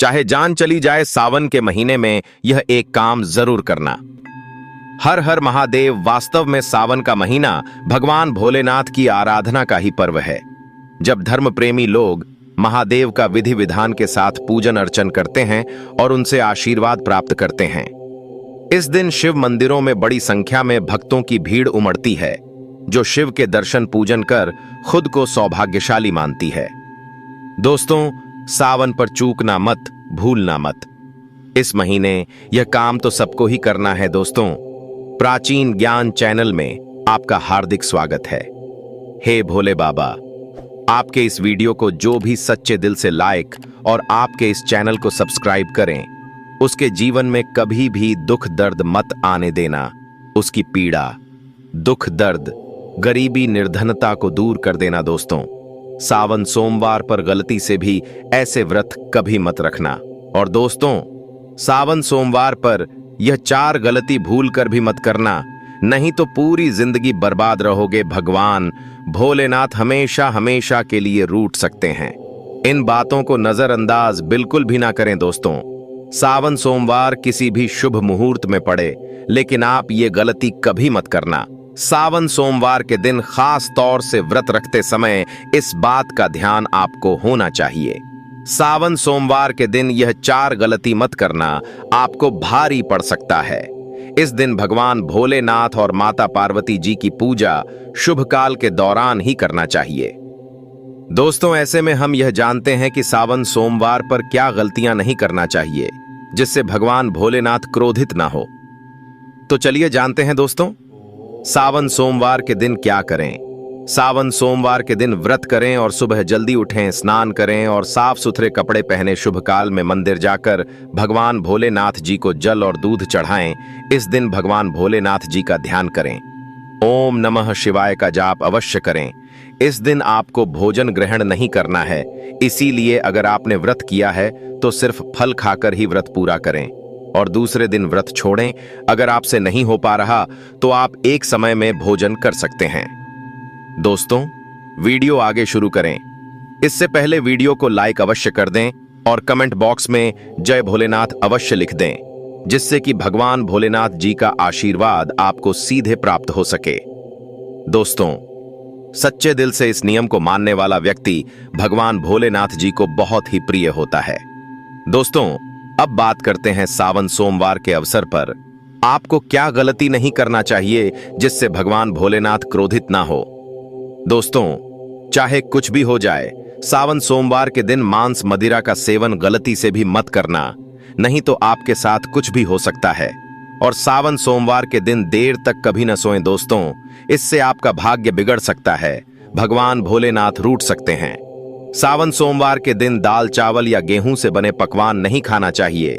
चाहे जान चली जाए, सावन के महीने में यह एक काम जरूर करना। हर हर महादेव। वास्तव में सावन का महीना भगवान भोलेनाथ की आराधना का ही पर्व है, जब धर्म प्रेमी लोग महादेव का विधि विधान के साथ पूजन अर्चन करते हैं और उनसे आशीर्वाद प्राप्त करते हैं। इस दिन शिव मंदिरों में बड़ी संख्या में भक्तों की भीड़ उमड़ती है, जो शिव के दर्शन पूजन कर खुद को सौभाग्यशाली मानती है। दोस्तों, सावन पर चूकना मत, भूलना मत। इस महीने यह काम तो सबको ही करना है। दोस्तों, प्राचीन ज्ञान चैनल में आपका हार्दिक स्वागत है। हे भोले बाबा, आपके इस वीडियो को जो भी सच्चे दिल से लाइक और आपके इस चैनल को सब्सक्राइब करें, उसके जीवन में कभी भी दुख दर्द मत आने देना। उसकी पीड़ा, दुख दर्द, गरीबी, निर्धनता को दूर कर देना। दोस्तों, सावन सोमवार पर गलती से भी ऐसे व्रत कभी मत रखना। और दोस्तों, सावन सोमवार पर यह 4 गलती भूल कर भी मत करना, नहीं तो पूरी जिंदगी बर्बाद रहोगे। भगवान भोलेनाथ हमेशा हमेशा के लिए रूठ सकते हैं। इन बातों को नजरअंदाज बिल्कुल भी ना करें। दोस्तों, सावन सोमवार किसी भी शुभ मुहूर्त में पड़े, लेकिन आप ये गलती कभी मत करना। सावन सोमवार के दिन खास तौर से व्रत रखते समय इस बात का ध्यान आपको होना चाहिए। सावन सोमवार के दिन यह 4 गलती मत करना, आपको भारी पड़ सकता है। इस दिन भगवान भोलेनाथ और माता पार्वती जी की पूजा शुभ काल के दौरान ही करना चाहिए। दोस्तों, ऐसे में हम यह जानते हैं कि सावन सोमवार पर क्या गलतियां नहीं करना चाहिए, जिससे भगवान भोलेनाथ क्रोधित ना हो। तो चलिए जानते हैं दोस्तों, सावन सोमवार के दिन क्या करें। सावन सोमवार के दिन व्रत करें और सुबह जल्दी उठें, स्नान करें और साफ सुथरे कपड़े पहने शुभ काल में मंदिर जाकर भगवान भोलेनाथ जी को जल और दूध चढ़ाएं। इस दिन भगवान भोलेनाथ जी का ध्यान करें। ओम नमः शिवाय का जाप अवश्य करें। इस दिन आपको भोजन ग्रहण नहीं करना है, इसीलिए अगर आपने व्रत किया है तो सिर्फ फल खाकर ही व्रत पूरा करें और दूसरे दिन व्रत छोड़ें। अगर आपसे नहीं हो पा रहा तो आप एक समय में भोजन कर सकते हैं। दोस्तों, वीडियो आगे शुरू करें इससे पहले वीडियो को लाइक अवश्य कर दें और कमेंट बॉक्स में जय भोलेनाथ अवश्य लिख दें, जिससे कि भगवान भोलेनाथ जी का आशीर्वाद आपको सीधे प्राप्त हो सके। दोस्तों, सच्चे दिल से इस नियम को मानने वाला व्यक्ति भगवान भोलेनाथ जी को बहुत ही प्रिय होता है। दोस्तों, अब बात करते हैं सावन सोमवार के अवसर पर आपको क्या गलती नहीं करना चाहिए, जिससे भगवान भोलेनाथ क्रोधित ना हो। दोस्तों, चाहे कुछ भी हो जाए, सावन सोमवार के दिन मांस मदिरा का सेवन गलती से भी मत करना, नहीं तो आपके साथ कुछ भी हो सकता है। और सावन सोमवार के दिन देर तक कभी न सोएं। दोस्तों, इससे आपका भाग्य बिगड़ सकता है, भगवान भोलेनाथ रूठ सकते हैं। सावन सोमवार के दिन दाल चावल या गेहूं से बने पकवान नहीं खाना चाहिए।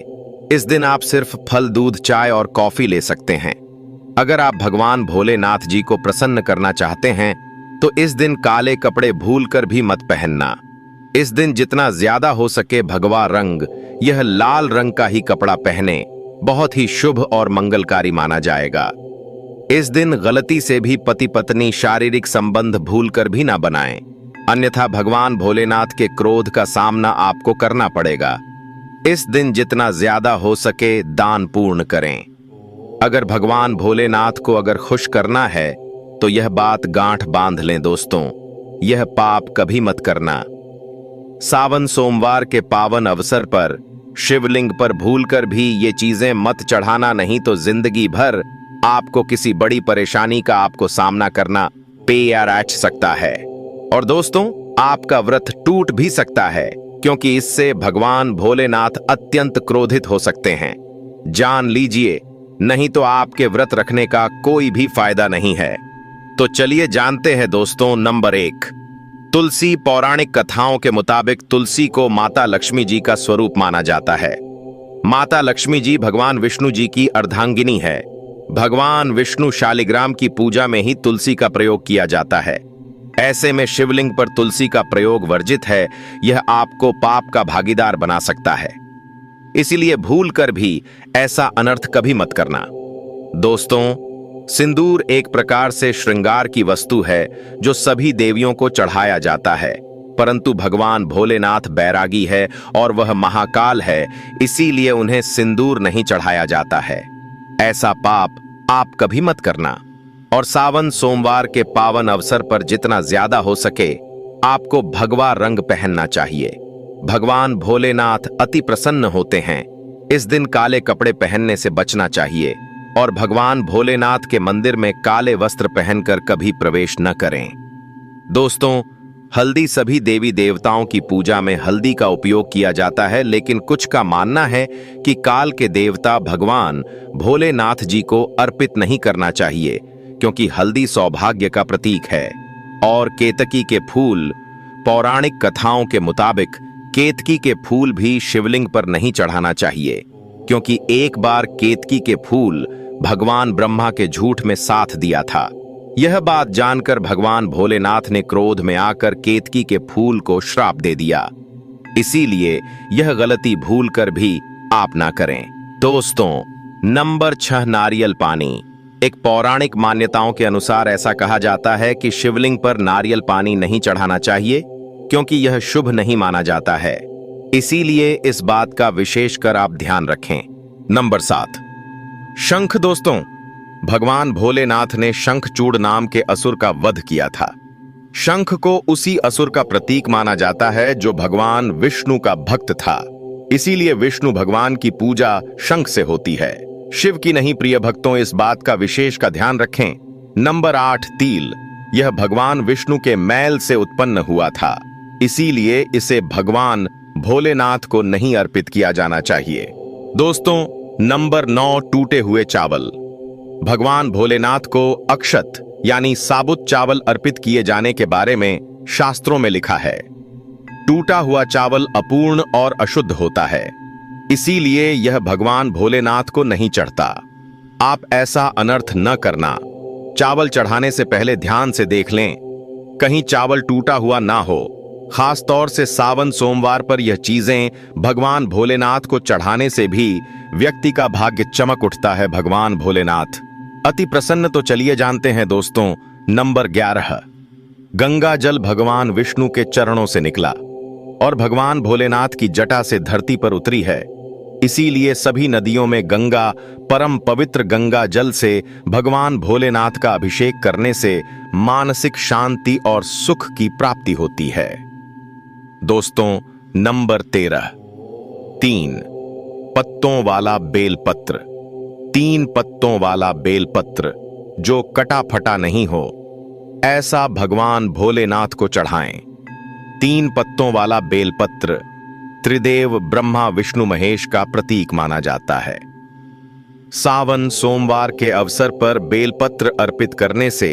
इस दिन आप सिर्फ फल, दूध, चाय और कॉफी ले सकते हैं। अगर आप भगवान भोलेनाथ जी को प्रसन्न करना चाहते हैं तो इस दिन काले कपड़े भूलकर भी मत पहनना। इस दिन जितना ज्यादा हो सके भगवा रंग, यह लाल रंग का ही कपड़ा पहने, बहुत ही शुभ और मंगलकारी माना जाएगा। इस दिन गलती से भी पति पत्नी शारीरिक संबंध भूलकर भी ना बनाएं, अन्यथा भगवान भोलेनाथ के क्रोध का सामना आपको करना पड़ेगा। इस दिन जितना ज्यादा हो सके दान पूर्ण करें। अगर भगवान भोलेनाथ को अगर खुश करना है तो यह बात गांठ बांध लें। दोस्तों, यह पाप कभी मत करना। सावन सोमवार के पावन अवसर पर शिवलिंग पर भूलकर भी ये चीजें मत चढ़ाना, नहीं तो जिंदगी भर आपको किसी बड़ी परेशानी का आपको सामना करना पेश सकता है। और दोस्तों, आपका व्रत टूट भी सकता है, क्योंकि इससे भगवान भोलेनाथ अत्यंत क्रोधित हो सकते हैं। जान लीजिए, नहीं तो आपके व्रत रखने का कोई भी फायदा नहीं है। तो चलिए जानते हैं दोस्तों, नंबर 1, तुलसी। पौराणिक कथाओं के मुताबिक तुलसी को माता लक्ष्मी जी का स्वरूप माना जाता है। माता लक्ष्मी जी भगवान विष्णु जी की अर्धांगिनी है। भगवान विष्णु शालिग्राम की पूजा में ही तुलसी का प्रयोग किया जाता है। ऐसे में शिवलिंग पर तुलसी का प्रयोग वर्जित है। यह आपको पाप का भागीदार बना सकता है, इसीलिए भूल कर भी ऐसा अनर्थ कभी मत करना। दोस्तों, सिंदूर एक प्रकार से श्रृंगार की वस्तु है जो सभी देवियों को चढ़ाया जाता है। परंतु भगवान भोलेनाथ बैरागी है और वह महाकाल है, इसीलिए उन्हें सिंदूर नहीं चढ़ाया जाता है। ऐसा पाप आप कभी मत करना। और सावन सोमवार के पावन अवसर पर जितना ज्यादा हो सके आपको भगवा रंग पहनना चाहिए। भगवान भोलेनाथ अति प्रसन्न होते हैं। इस दिन काले कपड़े पहनने से बचना चाहिए और भगवान भोलेनाथ के मंदिर में काले वस्त्र पहनकर कभी प्रवेश न करें। दोस्तों, हल्दी सभी देवी देवताओं की पूजा में हल्दी का उपयोग किया जाता है, लेकिन कुछ का मानना है कि काल के देवता भगवान भोलेनाथ जी को अर्पित नहीं करना चाहिए, क्योंकि हल्दी सौभाग्य का प्रतीक है। और केतकी के फूल, पौराणिक कथाओं के मुताबिक केतकी के फूल भी शिवलिंग पर नहीं चढ़ाना चाहिए, क्योंकि एक बार केतकी के फूल भगवान ब्रह्मा के झूठ में साथ दिया था। यह बात जानकर भगवान भोलेनाथ ने क्रोध में आकर केतकी के फूल को श्राप दे दिया। इसीलिए यह गलती भूल कर भी आप ना करें। दोस्तों, नंबर 6, नारियल पानी। एक पौराणिक मान्यताओं के अनुसार ऐसा कहा जाता है कि शिवलिंग पर नारियल पानी नहीं चढ़ाना चाहिए, क्योंकि यह शुभ नहीं माना जाता है। इसीलिए इस बात का विशेष कर आप ध्यान रखें। नंबर 7, शंख। दोस्तों, भगवान भोलेनाथ ने शंखचूड़ नाम के असुर का वध किया था। शंख को उसी असुर का प्रतीक माना जाता है जो भगवान विष्णु का भक्त था। इसीलिए विष्णु भगवान की पूजा शंख से होती है, शिव की नहीं। प्रिय भक्तों, इस बात का विशेष का ध्यान रखें। नंबर 8, तिल। यह भगवान विष्णु के मैल से उत्पन्न हुआ था, इसीलिए इसे भगवान भोलेनाथ को नहीं अर्पित किया जाना चाहिए। दोस्तों, नंबर 9, टूटे हुए चावल। भगवान भोलेनाथ को अक्षत यानी साबुत चावल अर्पित किए जाने के बारे में शास्त्रों में लिखा है। टूटा हुआ चावल अपूर्ण और अशुद्ध होता है, इसीलिए यह भगवान भोलेनाथ को नहीं चढ़ता। आप ऐसा अनर्थ न करना। चावल चढ़ाने से पहले ध्यान से देख लें, कहीं चावल टूटा हुआ ना हो। खास तौर से सावन सोमवार पर यह चीजें भगवान भोलेनाथ को चढ़ाने से भी व्यक्ति का भाग्य चमक उठता है। भगवान भोलेनाथ अति प्रसन्न तो चलिए जानते हैं। दोस्तों, नंबर 11, गंगा जल भगवान विष्णु के चरणों से निकला और भगवान भोलेनाथ की जटा से धरती पर उतरी है। इसीलिए सभी नदियों में गंगा, परम पवित्र गंगा जल से भगवान भोलेनाथ का अभिषेक करने से मानसिक शांति और सुख की प्राप्ति होती है। दोस्तों, नंबर 13, 3 पत्तों वाला बेलपत्र। 3 पत्तों वाला बेलपत्र जो कटा फटा नहीं हो, ऐसा भगवान भोलेनाथ को चढ़ाएं। 3 पत्तों वाला बेलपत्र त्रिदेव ब्रह्मा विष्णु महेश का प्रतीक माना जाता है। सावन सोमवार के अवसर पर बेलपत्र अर्पित करने से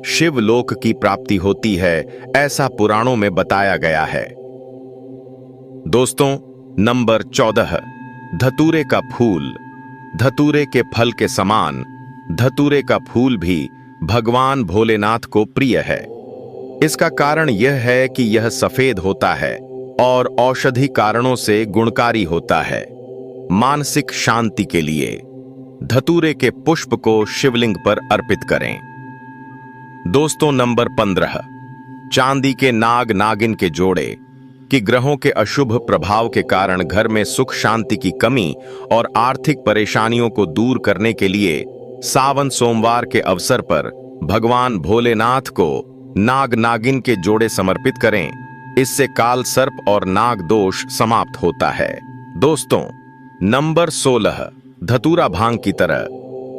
शिवलोक की प्राप्ति होती है, ऐसा पुराणों में बताया गया है। दोस्तों, नंबर 14, धतूरे का फूल। धतूरे के फल के समान धतूरे का फूल भी भगवान भोलेनाथ को प्रिय है। इसका कारण यह है कि यह सफेद होता है और औषधि कारणों से गुणकारी होता है। मानसिक शांति के लिए धतूरे के पुष्प को शिवलिंग पर अर्पित करें। दोस्तों, नंबर 15, चांदी के नाग नागिन के जोड़े। कि ग्रहों के अशुभ प्रभाव के कारण घर में सुख शांति की कमी और आर्थिक परेशानियों को दूर करने के लिए सावन सोमवार के अवसर पर भगवान भोलेनाथ को नाग नागिन के जोड़े समर्पित करें। इससे काल सर्प और नाग दोष समाप्त होता है। दोस्तों, नंबर 16, धतूरा भांग की तरह।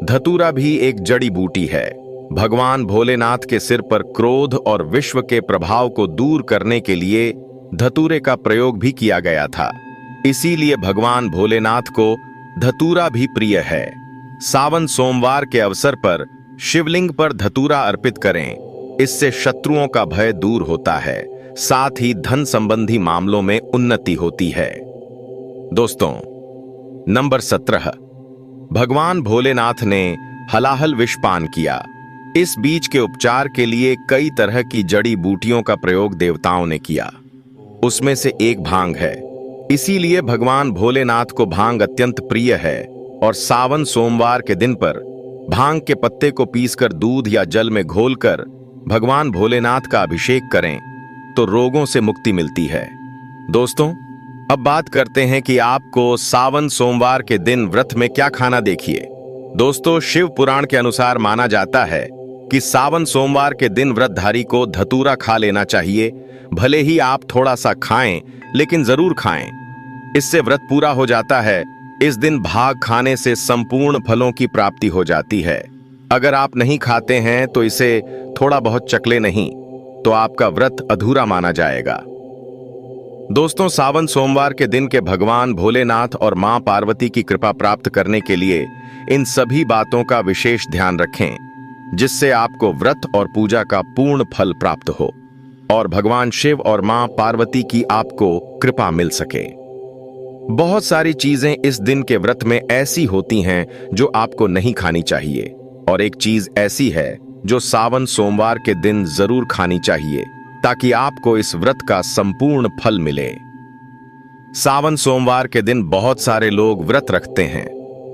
धतूरा भी एक जड़ी बूटी है। भगवान भोलेनाथ के सिर पर क्रोध और विश्व के प्रभाव को दूर करने के लिए धतूरे का प्रयोग भी किया गया था। इसीलिए भगवान भोलेनाथ को धतूरा भी प्रिय है। सावन सोमवार के अवसर पर शिवलिंग पर धतूरा अर्पित करें। इससे शत्रुओं का भय दूर होता है, साथ ही धन संबंधी मामलों में उन्नति होती है। दोस्तों, नंबर 17, भगवान भोलेनाथ ने हलाहल विष पान किया। इस बीज के उपचार के लिए कई तरह की जड़ी बूटियों का प्रयोग देवताओं ने किया। उसमें से एक भांग है। इसीलिए भगवान भोलेनाथ को भांग अत्यंत प्रिय है और सावन सोमवार के दिन पर भांग के पत्ते को पीसकर दूध या जल में घोलकर भगवान भोलेनाथ का अभिषेक करें। तो रोगों से मुक्ति मिलती है। दोस्तों, अब बात करते हैं कि आपको सावन सोमवार के दिन व्रत में क्या खाना। देखिए दोस्तों, शिव पुराण के अनुसार माना जाता है कि सावन सोमवार के दिन व्रतधारी को धतूरा खा लेना चाहिए। भले ही आप थोड़ा सा खाएं, लेकिन जरूर खाएं, इससे व्रत पूरा हो जाता है। इस दिन भाग खाने से संपूर्ण फलों की प्राप्ति हो जाती है। अगर आप नहीं खाते हैं तो इसे थोड़ा बहुत चकले नहीं तो आपका व्रत अधूरा माना जाएगा। दोस्तों, सावन सोमवार के दिन के भगवान भोलेनाथ और मां पार्वती की कृपा प्राप्त करने के लिए इन सभी बातों का विशेष ध्यान रखें, जिससे आपको व्रत और पूजा का पूर्ण फल प्राप्त हो और भगवान शिव और मां पार्वती की आपको कृपा मिल सके। बहुत सारी चीजें इस दिन के व्रत में ऐसी होती हैं जो आपको नहीं खानी चाहिए, और एक चीज ऐसी है जो सावन सोमवार के दिन जरूर खानी चाहिए ताकि आपको इस व्रत का संपूर्ण फल मिले। सावन सोमवार के दिन बहुत सारे लोग व्रत रखते हैं।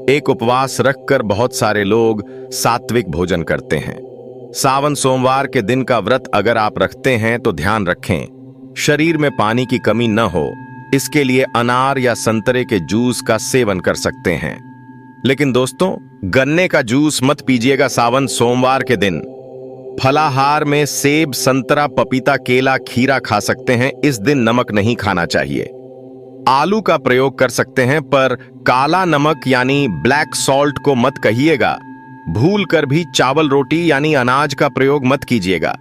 एक उपवास रखकर बहुत सारे लोग सात्विक भोजन करते हैं। सावन सोमवार के दिन का व्रत अगर आप रखते हैं तो ध्यान रखें, शरीर में पानी की कमी न हो। इसके लिए अनार या संतरे के जूस का सेवन कर सकते हैं। लेकिन दोस्तों, गन्ने का जूस मत पीजिएगा सावन सोमवार के दिन। फलाहार में सेब, संतरा, पपीता, केला, खीरा खा सकते हैं। इस दिन नमक नहीं खाना चाहिए। आलू का प्रयोग कर सकते हैं, पर काला नमक यानी ब्लैक सॉल्ट को मत कहिएगा। भूल कर भी चावल रोटी यानी अनाज का प्रयोग मत कीजिएगा।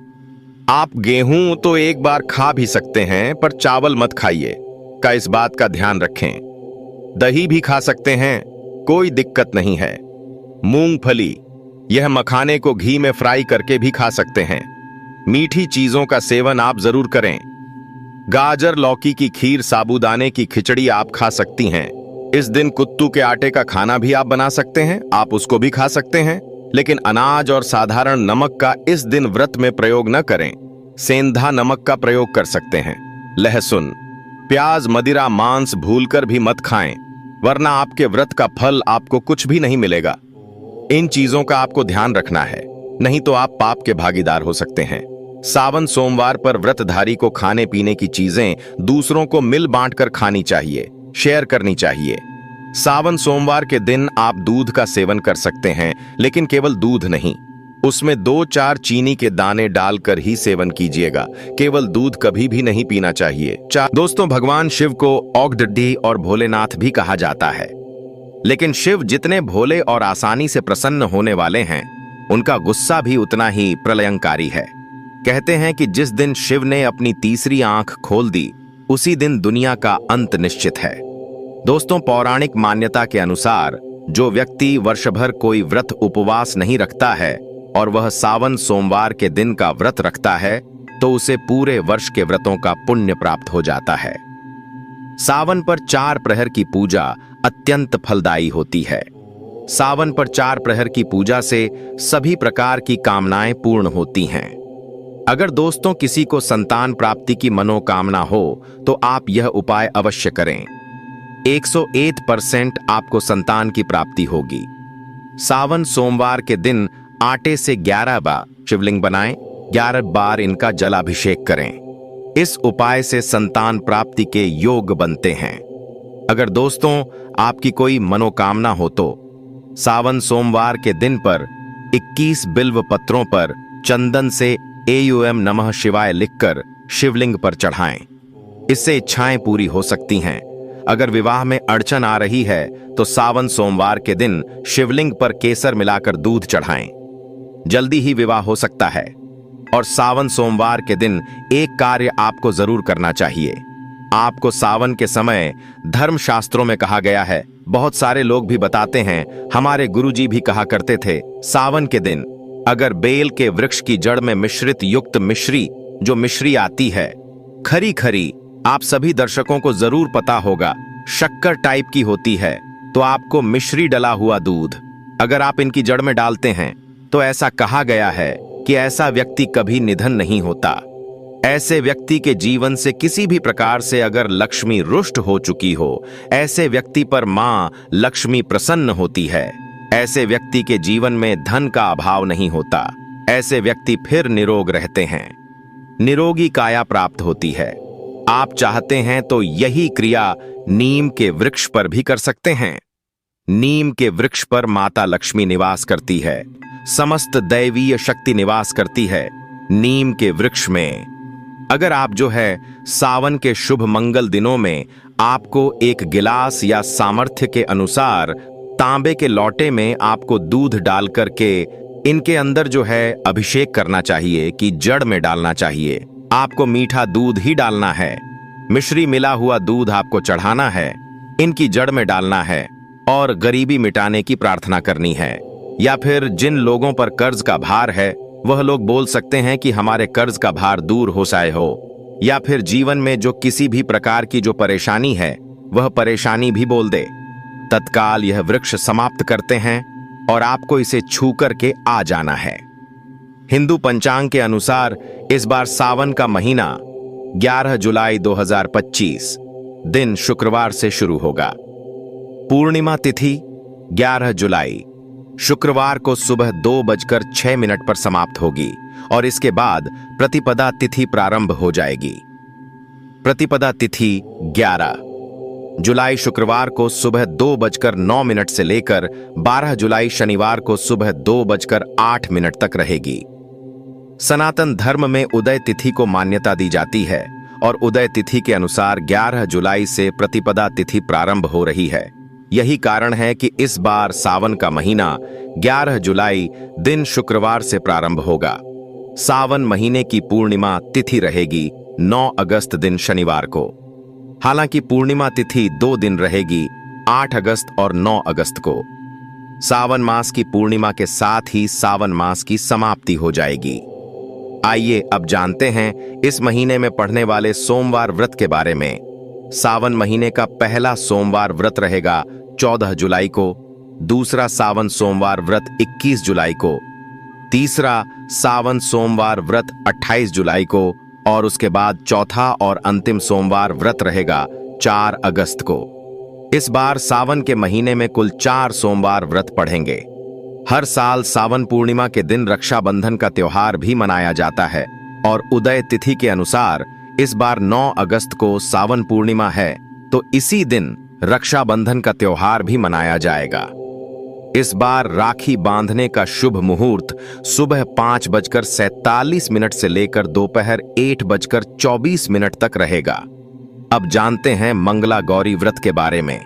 आप गेहूं तो एक बार खा भी सकते हैं, पर चावल मत खाइए का इस बात का ध्यान रखें। दही भी खा सकते हैं, कोई दिक्कत नहीं है। मूंगफली, यह मखाने को घी में फ्राई करके भी खा सकते हैं। मीठी चीजों का सेवन आप जरूर करें। गाजर, लौकी की खीर, साबूदाने की खिचड़ी आप खा सकती हैं। इस दिन कुत्तू के आटे का खाना भी आप बना सकते हैं, आप उसको भी खा सकते हैं। लेकिन अनाज और साधारण नमक का इस दिन व्रत में प्रयोग न करें। सेंधा नमक का प्रयोग कर सकते हैं। लहसुन, प्याज, मदिरा, मांस भूलकर भी मत खाएं, वरना आपके व्रत का फल आपको कुछ भी नहीं मिलेगा। इन चीजों का आपको ध्यान रखना है, नहीं तो आप पाप के भागीदार हो सकते हैं। सावन सोमवार पर व्रतधारी को खाने पीने की चीजें दूसरों को मिल बांटकर खानी चाहिए, शेयर करनी चाहिए। सावन सोमवार के दिन आप दूध का सेवन कर सकते हैं, लेकिन केवल दूध नहीं, उसमें 2-4 चीनी के दाने डालकर ही सेवन कीजिएगा। केवल दूध कभी भी नहीं पीना चाहिए। दोस्तों, भगवान शिव को औगडड्डी और भोलेनाथ भी कहा जाता है, लेकिन शिव जितने भोले और आसानी से प्रसन्न होने वाले हैं, उनका गुस्सा भी उतना ही प्रलयंकारी है। कहते हैं कि जिस दिन शिव ने अपनी तीसरी आंख खोल दी, उसी दिन दुनिया का अंत निश्चित है। दोस्तों, पौराणिक मान्यता के अनुसार जो व्यक्ति वर्षभर कोई व्रत उपवास नहीं रखता है और वह सावन सोमवार के दिन का व्रत रखता है, तो उसे पूरे वर्ष के व्रतों का पुण्य प्राप्त हो जाता है। सावन पर 4 प्रहर की पूजा अत्यंत फलदायी होती है। सावन पर 4 प्रहर की पूजा से सभी प्रकार की कामनाएं पूर्ण होती हैं। अगर दोस्तों किसी को संतान प्राप्ति की मनोकामना हो तो आप यह उपाय अवश्य करें। 101% आपको संतान की प्राप्ति होगी। सावन सोमवार के दिन आटे से 11 बार शिवलिंग बनाएं, 11 बार इनका जलाभिषेक करें। इस उपाय से संतान प्राप्ति के योग बनते हैं। अगर दोस्तों आपकी कोई मनोकामना हो तो सावन सोमवार के दिन पर 21 बिल्व पत्रों पर चंदन से एयूएम नमः शिवाय लिखकर शिवलिंग पर चढ़ाएं। इससे इच्छाएं पूरी हो सकती हैं। अगर विवाह में अड़चन आ रही है तो सावन सोमवार के दिन शिवलिंग पर केसर मिलाकर दूध चढ़ाएं, जल्दी ही विवाह हो सकता है। और सावन सोमवार के दिन एक कार्य आपको जरूर करना चाहिए। आपको सावन के समय धर्मशास्त्रों में कहा गया है, बहुत सारे लोग भी बताते हैं, हमारे गुरुजी भी कहा करते थे, सावन के दिन अगर बेल के वृक्ष की जड़ में मिश्रित युक्त मिश्री, जो मिश्री आती है खरी खरी, आप सभी दर्शकों को जरूर पता होगा, शक्कर टाइप की होती है, तो आपको मिश्री डला हुआ दूध अगर आप इनकी जड़ में डालते हैं तो ऐसा कहा गया है कि ऐसा व्यक्ति कभी निधन नहीं होता। ऐसे व्यक्ति के जीवन से किसी भी प्रकार से अगर लक्ष्मी रुष्ट हो चुकी हो, ऐसे व्यक्ति पर मां लक्ष्मी प्रसन्न होती है। ऐसे व्यक्ति के जीवन में धन का अभाव नहीं होता। ऐसे व्यक्ति फिर निरोग रहते हैं। निरोगी काया प्राप्त होती है। आप चाहते हैं तो यही क्रिया नीम के वृक्ष पर भी कर सकते हैं। नीम के वृक्ष पर माता लक्ष्मी निवास करती है, समस्त दैवीय शक्ति निवास करती है नीम के वृक्ष में। अगर आप जो है सावन के शुभ मंगल दिनों में आपको एक गिलास या सामर्थ्य के अनुसार तांबे के लोटे में आपको दूध डाल करके इनके अंदर जो है अभिषेक करना चाहिए कि जड़ में डालना चाहिए। आपको मीठा दूध ही डालना है, मिश्री मिला हुआ दूध आपको चढ़ाना है, इनकी जड़ में डालना है और गरीबी मिटाने की प्रार्थना करनी है। या फिर जिन लोगों पर कर्ज का भार है वह लोग बोल सकते हैं कि हमारे कर्ज का भार दूर हो जाए हो, या फिर जीवन में जो किसी भी प्रकार की जो परेशानी है वह परेशानी भी बोल दे। तत्काल यह वृक्ष समाप्त करते हैं और आपको इसे छू करके आ जाना है। हिंदू पंचांग के अनुसार इस बार सावन का महीना 11 जुलाई 2025 दिन शुक्रवार से शुरू होगा। पूर्णिमा तिथि 11 जुलाई शुक्रवार को सुबह 2:06 पर समाप्त होगी और इसके बाद प्रतिपदा तिथि प्रारंभ हो जाएगी। प्रतिपदा तिथि 11 जुलाई शुक्रवार को सुबह 2:09 से लेकर 12 जुलाई शनिवार को सुबह 2:08 तक रहेगी। सनातन धर्म में उदय तिथि को मान्यता दी जाती है और उदय तिथि के अनुसार 11 जुलाई से प्रतिपदा तिथि प्रारंभ हो रही है। यही कारण है कि इस बार सावन का महीना 11 जुलाई दिन शुक्रवार से प्रारंभ होगा। सावन महीने की पूर्णिमा तिथि रहेगी 9 अगस्त दिन शनिवार को। हालांकि पूर्णिमा तिथि 2 दिन रहेगी, 8 अगस्त और 9 अगस्त को। सावन मास की पूर्णिमा के साथ ही सावन मास की समाप्ति हो जाएगी। आइए अब जानते हैं इस महीने में पढ़ने वाले सोमवार व्रत के बारे में। सावन महीने का पहला सोमवार व्रत रहेगा 14 जुलाई को, दूसरा सावन सोमवार व्रत 21 जुलाई को, तीसरा सावन सोमवार व्रत 28 जुलाई को और उसके बाद चौथा और अंतिम सोमवार व्रत रहेगा 4 अगस्त को। इस बार सावन के महीने में कुल 4 सोमवार व्रत पढ़ेंगे। हर साल सावन पूर्णिमा के दिन रक्षाबंधन का त्योहार भी मनाया जाता है और उदय तिथि के अनुसार इस बार 9 अगस्त को सावन पूर्णिमा है, तो इसी दिन रक्षाबंधन का त्योहार भी मनाया जाएगा। इस बार राखी बांधने का शुभ मुहूर्त सुबह 5:47 से लेकर दोपहर 1:24 तक रहेगा। अब जानते हैं मंगला गौरी व्रत के बारे में।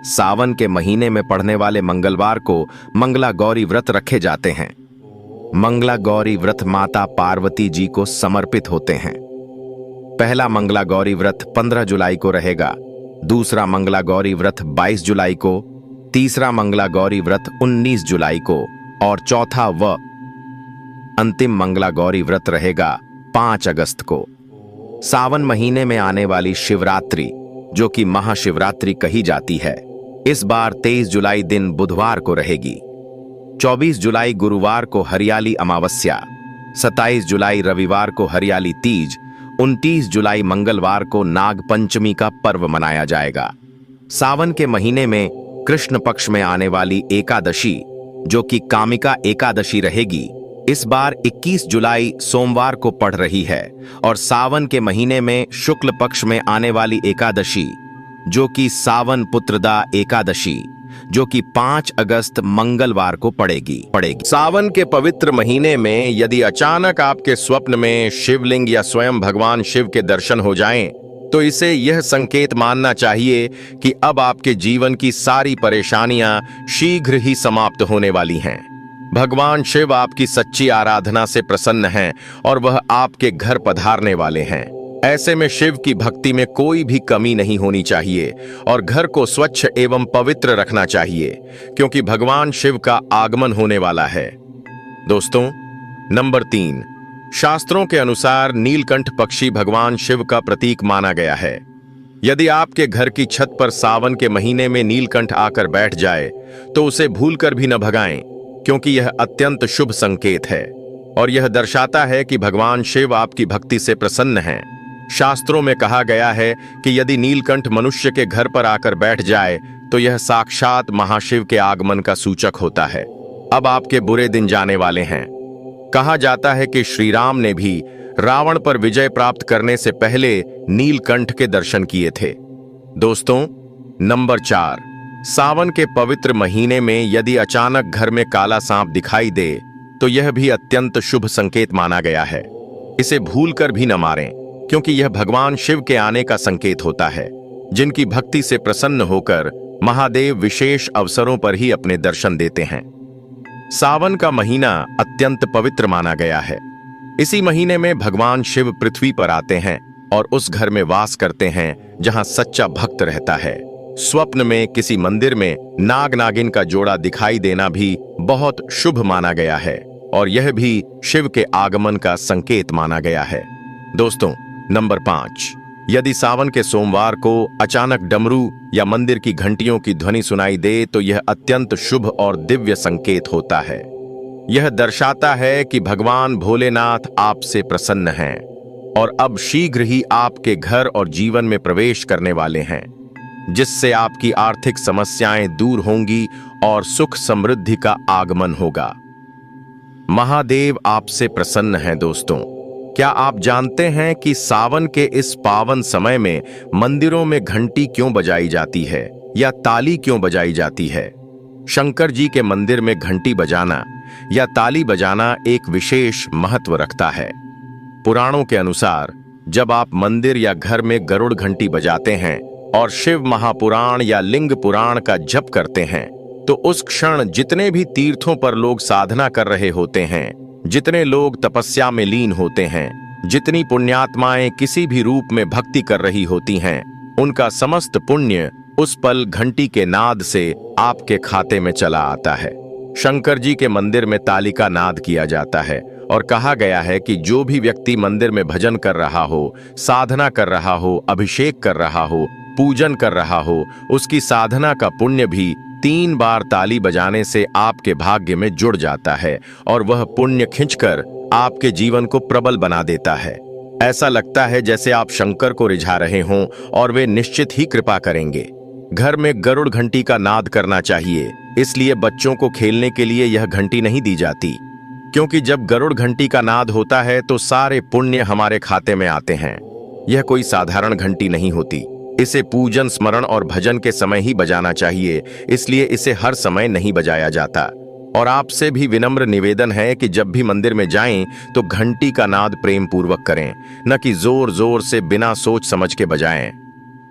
सावन के महीने में पड़ने वाले मंगलवार को मंगला गौरी व्रत रखे जाते हैं। मंगला गौरी व्रत माता पार्वती जी को समर्पित होते हैं। पहला मंगला गौरी व्रत 15 जुलाई को रहेगा, दूसरा मंगला गौरी व्रत 22 जुलाई को, तीसरा मंगला गौरी व्रत 19 जुलाई को और चौथा व अंतिम मंगला गौरी व्रत रहेगा 5 अगस्त को। सावन महीने में आने वाली शिवरात्रि, जो कि महाशिवरात्रि कही जाती है, इस बार 23 जुलाई दिन बुधवार को रहेगी। 24 जुलाई गुरुवार को हरियाली अमावस्या, 27 जुलाई रविवार को हरियाली तीज, 29 जुलाई मंगलवार को नाग पंचमी का पर्व मनाया जाएगा। सावन के महीने में कृष्ण पक्ष में आने वाली एकादशी, जो कि कामिका एकादशी रहेगी, इस बार 21 जुलाई सोमवार को पड़ रही है और सावन के महीने में शुक्ल पक्ष में आने वाली एकादशी, जो कि सावन पुत्रदा एकादशी, जो कि 5 अगस्त मंगलवार को पड़ेगी। सावन के पवित्र महीने में यदि अचानक आपके स्वप्न में शिवलिंग या स्वयं भगवान शिव के दर्शन हो जाएं, तो इसे यह संकेत मानना चाहिए कि अब आपके जीवन की सारी परेशानियां शीघ्र ही समाप्त होने वाली हैं। भगवान शिव आपकी सच्ची आराधना से प्रसन्न हैं और वह आपके घर पधारने वाले हैं। ऐसे में शिव की भक्ति में कोई भी कमी नहीं होनी चाहिए और घर को स्वच्छ एवं पवित्र रखना चाहिए, क्योंकि भगवान शिव का आगमन होने वाला है। दोस्तों, नंबर 3, शास्त्रों के अनुसार नीलकंठ पक्षी भगवान शिव का प्रतीक माना गया है। यदि आपके घर की छत पर सावन के महीने में नीलकंठ आकर बैठ जाए तो उसे भूलकर भी न भगाएं, क्योंकि यह अत्यंत शुभ संकेत है और यह दर्शाता है कि भगवान शिव आपकी भक्ति से प्रसन्न हैं। शास्त्रों में कहा गया है कि यदि नीलकंठ मनुष्य के घर पर आकर बैठ जाए तो यह साक्षात महाशिव के आगमन का सूचक होता है। अब आपके बुरे दिन जाने वाले हैं। कहा जाता है कि श्री राम ने भी रावण पर विजय प्राप्त करने से पहले नीलकंठ के दर्शन किए थे। दोस्तों, नंबर 4, सावन के पवित्र महीने में यदि अचानक घर में काला सांप दिखाई दे तो यह भी अत्यंत शुभ संकेत माना गया है। इसे भूलकर भी न मारें, क्योंकि यह भगवान शिव के आने का संकेत होता है, जिनकी भक्ति से प्रसन्न होकर महादेव विशेष अवसरों पर ही अपने दर्शन देते हैं। सावन का महीना अत्यंत पवित्र माना गया है। इसी महीने में भगवान शिव पृथ्वी पर आते हैं और उस घर में वास करते हैं जहां सच्चा भक्त रहता है। स्वप्न में किसी मंदिर में नाग नागिन का जोड़ा दिखाई देना भी बहुत शुभ माना गया है और यह भी शिव के आगमन का संकेत माना गया है। दोस्तों, नंबर 5, यदि सावन के सोमवार को अचानक डमरू या मंदिर की घंटियों की ध्वनि सुनाई दे तो यह अत्यंत शुभ और दिव्य संकेत होता है। यह दर्शाता है कि भगवान भोलेनाथ आपसे प्रसन्न हैं और अब शीघ्र ही आपके घर और जीवन में प्रवेश करने वाले हैं, जिससे आपकी आर्थिक समस्याएं दूर होंगी और सुख समृद्धि का आगमन होगा। महादेव आपसे प्रसन्न हैं। दोस्तों, क्या आप जानते हैं कि सावन के इस पावन समय में मंदिरों में घंटी क्यों बजाई जाती है या ताली क्यों बजाई जाती है? शंकर जी के मंदिर में घंटी बजाना या ताली बजाना एक विशेष महत्व रखता है। पुराणों के अनुसार जब आप मंदिर या घर में गरुड़ घंटी बजाते हैं और शिव महापुराण या लिंग पुराण का जप करते हैं तो उस क्षण जितने भी तीर्थों पर लोग साधना कर रहे होते हैं, जितने लोग तपस्या में लीन होते हैं, जितनी पुण्यात्माएं किसी भी रूप में भक्ति कर रही होती हैं, उनका समस्त पुण्य उस पल घंटी के नाद से आपके खाते में चला आता है। शंकर जी के मंदिर में ताली का नाद किया जाता है और कहा गया है कि जो भी व्यक्ति मंदिर में भजन कर रहा हो, साधना कर रहा हो, अभिषेक कर रहा हो, पूजन कर रहा हो, उसकी साधना का पुण्य भी 3 बार ताली बजाने से आपके भाग्य में जुड़ जाता है और वह पुण्य खींचकर आपके जीवन को प्रबल बना देता है। ऐसा लगता है जैसे आप शंकर को रिझा रहे हों और वे निश्चित ही कृपा करेंगे। घर में गरुड़ घंटी का नाद करना चाहिए, इसलिए बच्चों को खेलने के लिए यह घंटी नहीं दी जाती, क्योंकि जब गरुड़ घंटी का नाद होता है तो सारे पुण्य हमारे खाते में आते हैं। यह कोई साधारण घंटी नहीं होती। इसे पूजन, स्मरण और भजन के समय ही बजाना चाहिए, इसलिए इसे हर समय नहीं बजाया जाता। और आपसे भी विनम्र निवेदन है कि जब भी मंदिर में जाएं तो घंटी का नाद प्रेम पूर्वक करें, न कि जोर जोर से बिना सोच समझ के बजाएं।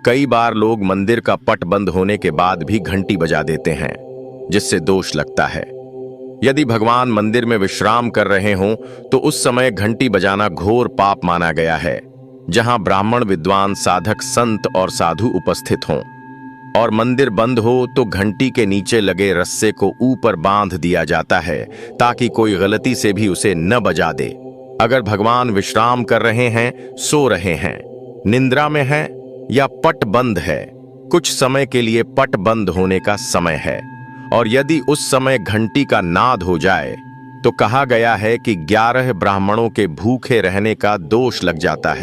कई बार लोग मंदिर का पट बंद होने के बाद भी घंटी बजा देते हैं, जिससे दोष लगता है। यदि भगवान मंदिर में विश्राम कर रहे हों तो उस समय घंटी बजाना घोर पाप माना गया है। जहां ब्राह्मण, विद्वान, साधक, संत और साधु उपस्थित हों और मंदिर बंद हो तो घंटी के नीचे लगे रस्से को ऊपर बांध दिया जाता है ताकि कोई गलती से भी उसे न बजा दे। अगर भगवान विश्राम कर रहे हैं, सो रहे हैं, निंद्रा में हैं या पट बंद है, कुछ समय के लिए पट बंद होने का समय है और यदि उस समय घंटी का नाद हो जाए तो कहा गया है कि 11 ब्राह्मणों के भूखे रहने का दोष लग जाता है।